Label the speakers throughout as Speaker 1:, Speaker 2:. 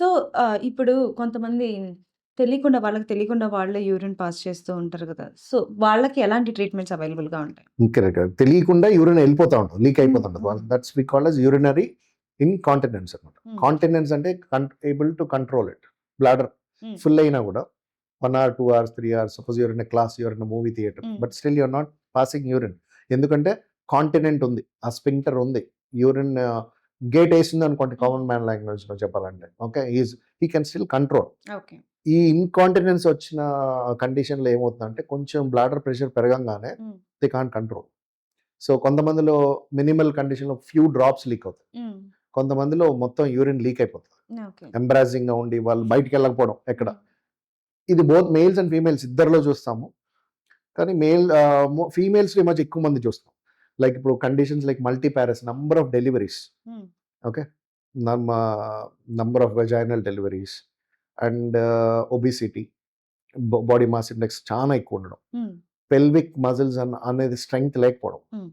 Speaker 1: So, ఇప్పుడు కొంతమంది వాళ్ళకి తెలియకుండా వాళ్ళే యూరిన్ పాస్ చేస్తూ ఉంటారు గదా! సో, వాళ్ళకి ఎలాంటి ట్రీట్మెంట్స్ అవైలబుల్‌గా ఉంటాయి?
Speaker 2: కరెక్ట్. తెలియకుండా యూరిన్ వెళ్ళిపోతా ఉంటుంది. Leak
Speaker 1: hmm.
Speaker 2: అయిపోతుంటది.
Speaker 1: Hmm.
Speaker 2: That's we called as urinary incontinence అనమాట.
Speaker 1: హ్మ్.
Speaker 2: కాంటినెన్స్ అంటే able to control it. Bladder
Speaker 1: hmm.
Speaker 2: Full అయినా కూడా 1 hour, 2 hours, 3 hours suppose you're in a class, you're in a movie theatre.
Speaker 1: Hmm.
Speaker 2: But still you are not passing urine. ఎందుకంటే continent ఉంది. ఆ sphincter ఉంది. Urine gate ఏసింది అనుకోండి
Speaker 1: హ్మ్.
Speaker 2: Common man లాంగ్వేజ్‌లో చెప్పాలంటే. Okay. He can still control.
Speaker 1: Okay.
Speaker 2: ఈ incontinence వచ్చిన కండిషన్‌లో ఏమవుతుందంటే కొంచెం బ్లాడర్ ప్రెషర్ పెరగంగానే
Speaker 1: హ్మ్.
Speaker 2: They can't control. సో, కొంతమందిలో మినిమల్ కండిషన్‌లో ఫ్యూ డ్రాప్స్ లీక్ అవుతాయి.
Speaker 1: హ్మ్.
Speaker 2: కొంతమందిలో మొత్తం యూరిన్ లీక్ అయిపోతది.
Speaker 1: ఓకే.
Speaker 2: ఎంబారాసింగ్‌గా ఉండి వాళ్ళు బయటికెళ్ళకపోవడం ఎక్కడ.
Speaker 1: హ్మ్.
Speaker 2: ఇది బోత్ మేల్స్ అండ్ ఫీమేల్స్ ఇద్దరిలో చూస్తాము. కానీ ఫీమేల్స్‌లో ఈ మధ్య ఎక్కువ మంది చూస్తాం. లైక్ ఇప్పుడు conditions like multi Paras number of deliveries.
Speaker 1: హ్మ్.
Speaker 2: ఓకే. నమ్ number of vaginal deliveries and obesity, body mass index చాలా ఎక్కువ ఉండడం.
Speaker 1: హ్మ్.
Speaker 2: పెల్విక్ మజిల్స్ అనేది స్ట్రెంగ్త్ లేకపోవడం.
Speaker 1: Hmm.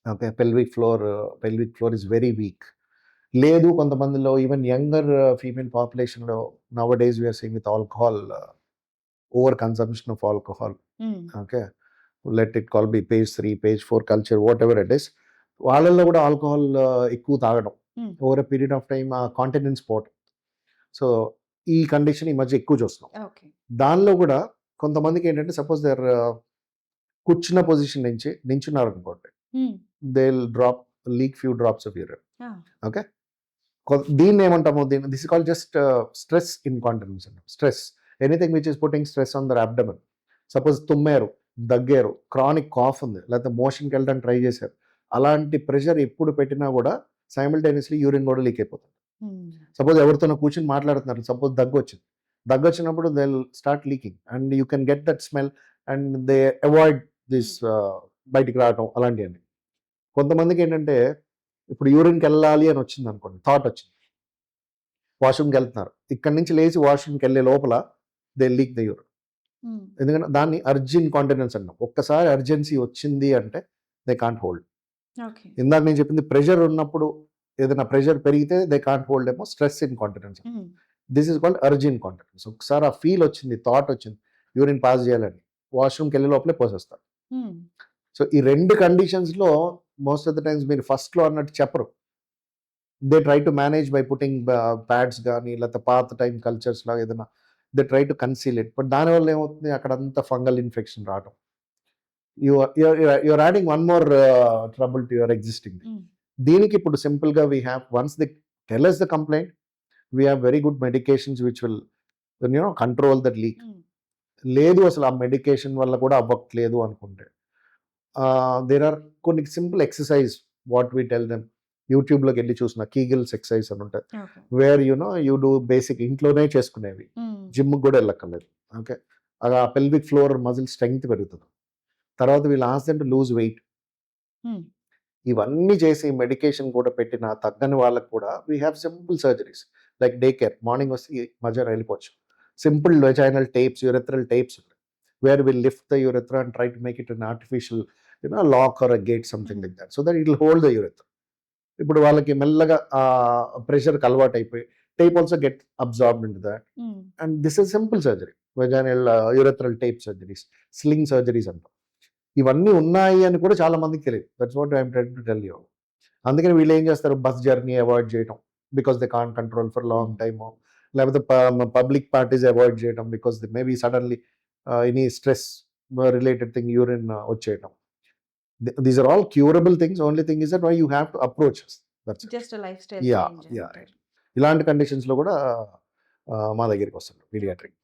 Speaker 2: Okay. Pelvic floor is very weak. లేదు కొంతమందిలో ఈవెన్ యంగర్ ఫీమేల్ పాపులేషన్‌లో nowadays we are seeing with alcohol, over consumption of alcohol.
Speaker 1: Hmm.
Speaker 2: Okay. Let it call B page 3, page 4 culture whatever it is. వాళ్ళలో కూడా alcohol ఎక్కువ తాగడం.
Speaker 1: Hmm.
Speaker 2: Over a period of time ఆ continence పోవటం. So, ఈ condition ఈ మధ్య ఎక్కువ చూస్తున్నాం.
Speaker 1: ఓకే.
Speaker 2: దానిలో కూడా కొంతమందికి ఏంటంటే సపోజ్ దే ఆర్ కూర్చున్న పొజిషన్ నుంచి నించున్నారనుకోండి.
Speaker 1: Hmm.
Speaker 2: They will leak few drops of urine.
Speaker 1: ఆ!
Speaker 2: ఓకే. దీన్ని ఏమంటాము? This is called just stress incontinence అంటాం. Stress. Anything which is putting stress on the abdomen. Suppose తుమ్మారు, దగ్గారు, క్రానిక్ కాఫ్ ఉంది, లేకపోతే మోషన్‌కి వెళ్ళడానికి ట్రై చేశారు. అలాంటి ప్రెషర్ ఎప్పుడు పెట్టినా కూడా సైమల్టేనియస్‌లీ యూరిన్ కూడా లీక్ అయిపోతుంది.
Speaker 1: హ్మ్.
Speaker 2: సపోజ్ ఎవరితోనో కూర్చొని మాట్లాడుతున్నారు. సపోజ్ దగ్గొచ్చింది. దగ్గొచ్చినప్పుడు they will start leaking and you can get that smell and they avoid this
Speaker 1: hmm.
Speaker 2: బయటికి రావటం అలాంటియన్నీ. కొంతమందికేంటంటే ఇప్పుడు యూరిన్‌కెళ్ళాలి అని వచ్చిందనుకోండి. థాట్ వచ్చింది. వాష్‌రూమ్‌కెళ్తున్నారు. ఇక్కడి నుంచి లేచి వాష్‌రూమ్‌కెళ్ళే లోపల దే లీక్ ద యూరిన్.
Speaker 1: హ్మ్.
Speaker 2: ఎందుకంటే దాన్ని అర్జెంట్ కాంటినెన్స్ అంటాం. ఒక్కసారి అర్జెన్సీ వచ్చింది అంటే దే కాంట్ హోల్డ్.
Speaker 1: ఓకే.
Speaker 2: ఇందాక నేను చెప్పింది ప్రెషర్ ఉన్నప్పుడు ఏదైనా ప్రెషర్ పెరిగితే దే కాంట్ హోల్డ్ ఏమో స్ట్రెస్ ఇన్‌కాంటినెన్స్.
Speaker 1: హ్మ్.
Speaker 2: This is called urgent continence. ఒకసారి ఆ ఫీల్ వచ్చింది, థాట్ వచ్చింది. యూరిన్ పాస్ చేయాలని. వాష్‌రూమ్‌కెళ్ళే లోపలే పోసేస్తారు.
Speaker 1: హ్మ్.
Speaker 2: సో, ఈ 2 కండిషన్స్‌లో మోస్ట్ ఆఫ్ ద టైమ్స్ మీరు ఫస్ట్‌లో అన్నట్టు చెప్పరు. They try to manage by putting pads గాని, లేకపోతే పాత టైమ్ కల్చర్స్ లాగా ఏదైనా they try to conceal it. But దానివల్ల ఏమవుతుంది అక్కడంతా ఫంగల్ ఇన్ఫెక్షన్ రావటం. You are adding one more trouble to your existing.
Speaker 1: Hmm.
Speaker 2: దీనికి ఇప్పుడు సింపుల్‌గా we have once they tell us the complaint, we have very good medications which will control that leak.
Speaker 1: Hmm.
Speaker 2: లేదు అసలు ఆ medication వల్ల కూడా అవ్వట్లేదు అనుకుంటే దేర్ ఆర్ కొన్ని simple exercise what we tell them. యూట్యూబ్‌లోకి వెళ్లి చూసిన కీగిల్స్ ఎక్సర్సైజ్ అని ఉంటాయి.
Speaker 1: Okay.
Speaker 2: Where you do basic ఇంట్లోనే చేసుకునేవి.
Speaker 1: హ్మ్.
Speaker 2: జిమ్‌కి కూడా వెళ్ళక్కర్లేదు. ఓకే. ఆ పెల్విక్ ఫ్లోర్ మజిల్ స్ట్రెంగ్త్ పెరుగుతది. తర్వాత వీళ్ళు ask them to lose weight.
Speaker 1: Hmm.
Speaker 2: ఇవన్నీ చేసి మెడికేషన్ కూడా పెట్టినా తగ్గని వాళ్ళకి కూడా we have simple surgeries like day care. Morning వస్తే ఈ మధ్యాహ్నం వెళ్ళిపోవచ్చు. Simple vaginal tapes, urethral tapes ఉంటాయి. Where will lift the urethra and try to make it an artificial lock or a gate something
Speaker 1: hmm.
Speaker 2: Like that. So that it will hold the urethra. ఇప్పుడు వాళ్ళకి మెల్లగా ప్రెషర్‌కి అలవాటు అయిపోయి tape also get absorbed into that.
Speaker 1: Hmm.
Speaker 2: And this is simple surgery. Vaginal urethral tape surgeries, sling surgeries అంటాం. ఇవన్నీ ఉన్నాయి అని కూడా చాలా మందికి తెలియదు. That's what I am trying to tell you. అందుకని వీళ్ళు ఏం చేస్తారు బస్ జర్నీ అవాయిడ్ చేయటం because they can't control for long
Speaker 1: hmm.
Speaker 2: Time. లేకపోతే పబ్లిక్ పార్టీస్ అవాయిడ్ చేయడం because they maybe suddenly any stress related thing urine వచ్చేయటం. These are all curable things. Only thing is that why you have to approach us. That's it.
Speaker 1: Just lifestyle
Speaker 2: యా
Speaker 1: change
Speaker 2: యా
Speaker 1: అంటారు.
Speaker 2: ఇలాంటి కండిషన్స్లో కూడా మా దగ్గరికి వస్తారు పీడియాట్రిక్.